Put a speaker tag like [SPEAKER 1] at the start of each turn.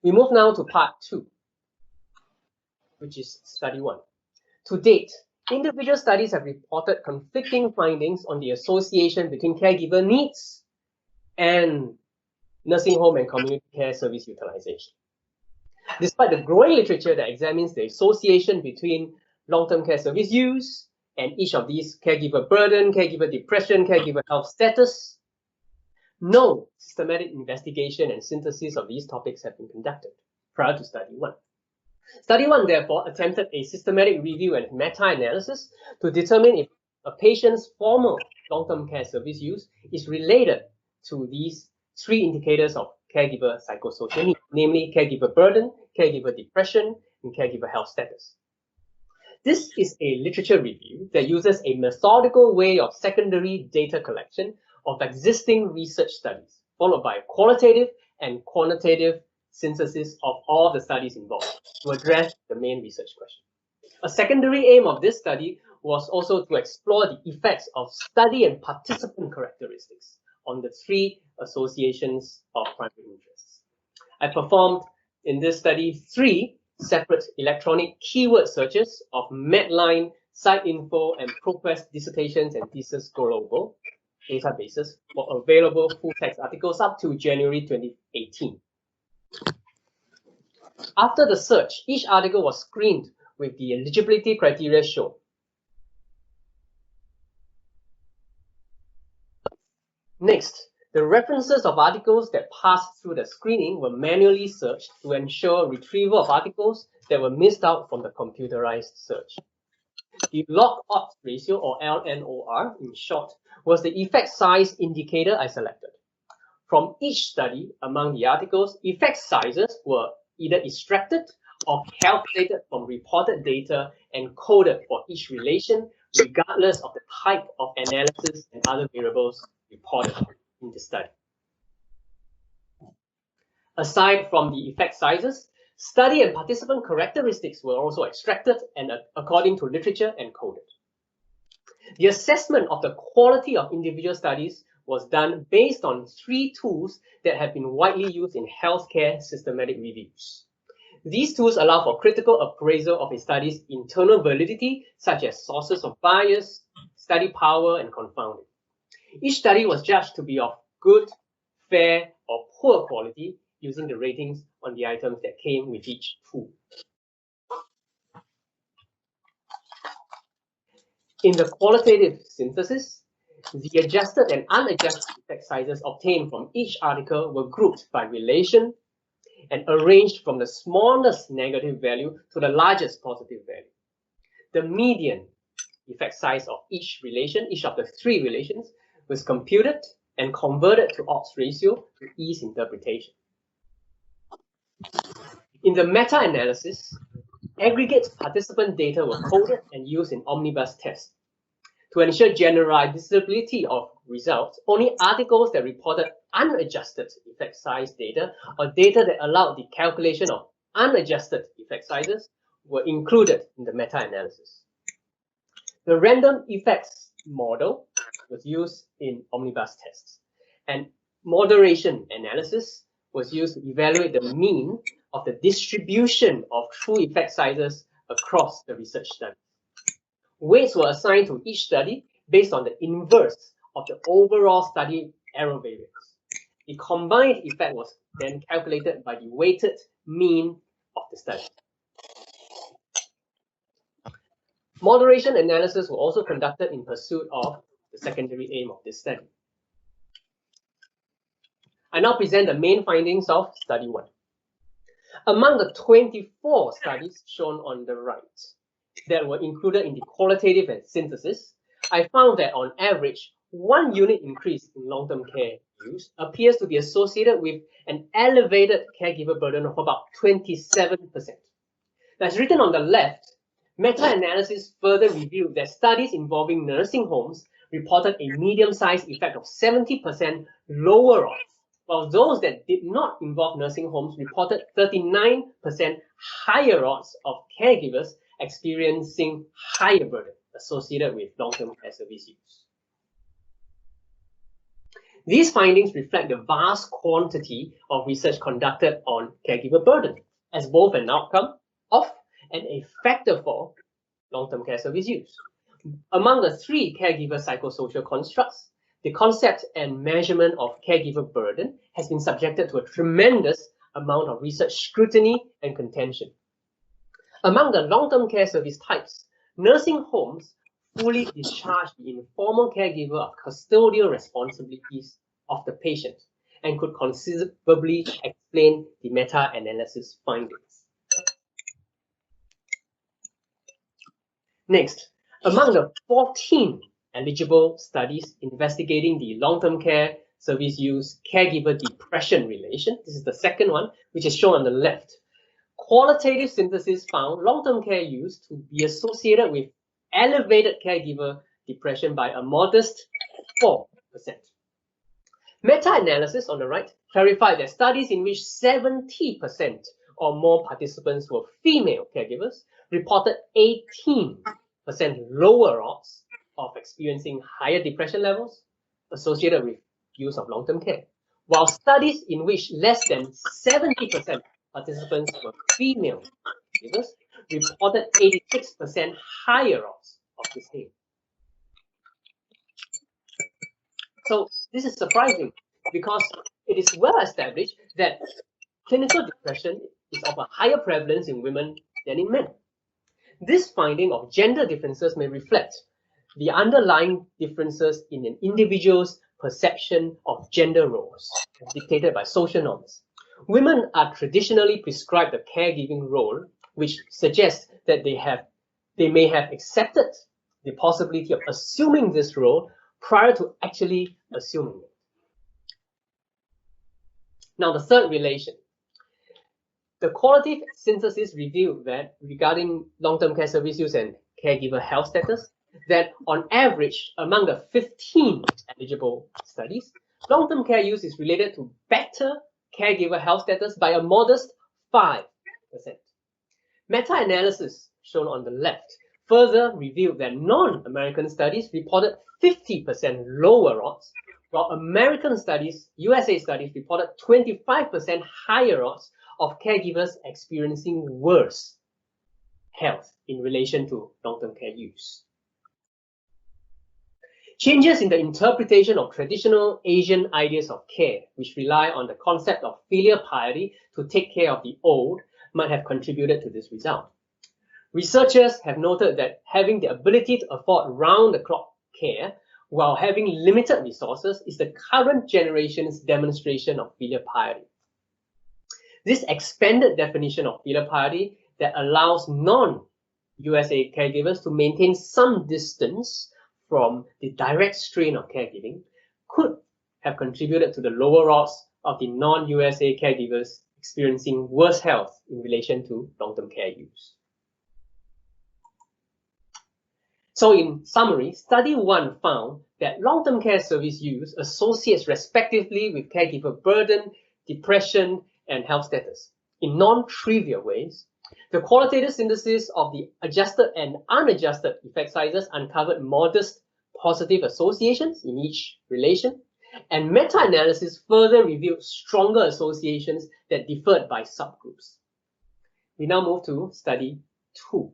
[SPEAKER 1] We move now to part 2, which is study 1. To date, individual studies have reported conflicting findings on the association between caregiver needs and nursing home and community care service utilization. Despite the growing literature that examines the association between long-term care service use and each of these caregiver burden, caregiver depression, caregiver health status, no systematic investigation and synthesis of these topics have been conducted prior to study 1. Study 1, therefore, attempted a systematic review and meta-analysis to determine if a patient's former long-term care service use is related to these 3 indicators of caregiver psychosocial need, namely caregiver burden, caregiver depression, and caregiver health status. This is a literature review that uses a methodical way of secondary data collection of existing research studies, followed by a qualitative and quantitative synthesis of all the studies involved to address the main research question. A secondary aim of this study was also to explore the effects of study and participant characteristics on the 3 associations of primary interests. I performed in this study 3 separate electronic keyword searches of Medline, SciInfo, and ProQuest dissertations and thesis global databases for available full-text articles up to January 2018. After the search, each article was screened with the eligibility criteria shown. Next, the references of articles that passed through the screening were manually searched to ensure retrieval of articles that were missed out from the computerized search. The log-odds ratio, or LNOR in short, was the effect size indicator I selected. From each study among the articles, effect sizes were either extracted or calculated from reported data and coded for each relation, regardless of the type of analysis and other variables reported in the study. Aside from the effect sizes, study and participant characteristics were also extracted and according to literature and coded. The assessment of the quality of individual studies was done based on 3 tools that have been widely used in healthcare systematic reviews. These tools allow for critical appraisal of a study's internal validity, such as sources of bias, study power, and confounding. Each study was judged to be of good, fair, or poor quality using the ratings on the items that came with each tool. In the qualitative synthesis, the adjusted and unadjusted effect sizes obtained from each article were grouped by relation and arranged from the smallest negative value to the largest positive value. The median effect size of each relation, each of the 3 relations, was computed and converted to odds ratio to ease interpretation. In the meta-analysis, aggregate participant data were coded and used in omnibus tests. To ensure generalizability of results, only articles that reported unadjusted effect size data or data that allowed the calculation of unadjusted effect sizes were included in the meta-analysis. The random effects model was used in omnibus tests, and moderation analysis was used to evaluate the mean of the distribution of true effect sizes across the research study. Weights were assigned to each study based on the inverse of the overall study error variance. The combined effect was then calculated by the weighted mean of the study. Moderation analysis were also conducted in pursuit of the secondary aim of this study. I now present the main findings of study 1. Among the 24 studies shown on the right that were included in the qualitative and synthesis, I found that on average, 1 unit increase in long-term care use appears to be associated with an elevated caregiver burden of about 27%. As written on the left, meta-analysis further revealed that studies involving nursing homes reported a medium-sized effect of 70% lower odds, while those that did not involve nursing homes reported 39% higher odds of caregivers experiencing higher burden associated with long-term care service use. These findings reflect the vast quantity of research conducted on caregiver burden as both an outcome of and a factor for long-term care service use. Among the three caregiver psychosocial constructs, the concept and measurement of caregiver burden has been subjected to a tremendous amount of research scrutiny and contention. Among the long-term care service types, nursing homes fully discharge the informal caregiver of custodial responsibilities of the patient and could considerably explain the meta-analysis findings. Next, among the 14 eligible studies investigating the long-term care service use caregiver depression relation, this is the second one, which is shown on the left. Qualitative synthesis found long-term care use to be associated with elevated caregiver depression by a modest 4%. Meta-analysis on the right clarified that studies in which 70% or more participants were female caregivers reported 18% lower odds of experiencing higher depression levels associated with use of long-term care, while studies in which less than 70% participants were female caregivers reported 86% higher odds of the same. So this is surprising because it is well established that clinical depression is of a higher prevalence in women than in men. This finding of gender differences may reflect the underlying differences in an individual's perception of gender roles dictated by social norms. Women are traditionally prescribed a caregiving role, which suggests that they may have accepted the possibility of assuming this role prior to actually assuming it. Now, the third relation. The qualitative synthesis revealed that regarding long-term care service use and caregiver health status, that on average, among the 15 eligible studies, long-term care use is related to better caregiver health status by a modest 5%. Meta-analysis, shown on the left, further revealed that non-American studies reported 50% lower odds, while American studies, USA studies, reported 25% higher odds of caregivers experiencing worse health in relation to long-term care use. Changes in the interpretation of traditional Asian ideas of care, which rely on the concept of filial piety to take care of the old, might have contributed to this result. Researchers have noted that having the ability to afford round-the-clock care while having limited resources is the current generation's demonstration of filial piety. This expanded definition of filial piety that allows non-USA caregivers to maintain some distance from the direct strain of caregiving could have contributed to the lower odds of the non-USA caregivers experiencing worse health in relation to long-term care use. So in summary, Study 1 found that long-term care service use associates respectively with caregiver burden, depression, and health status in non-trivial ways. The qualitative synthesis of the adjusted and unadjusted effect sizes uncovered modest positive associations in each relation, and meta-analysis further revealed stronger associations that differed by subgroups. We now move to Study 2.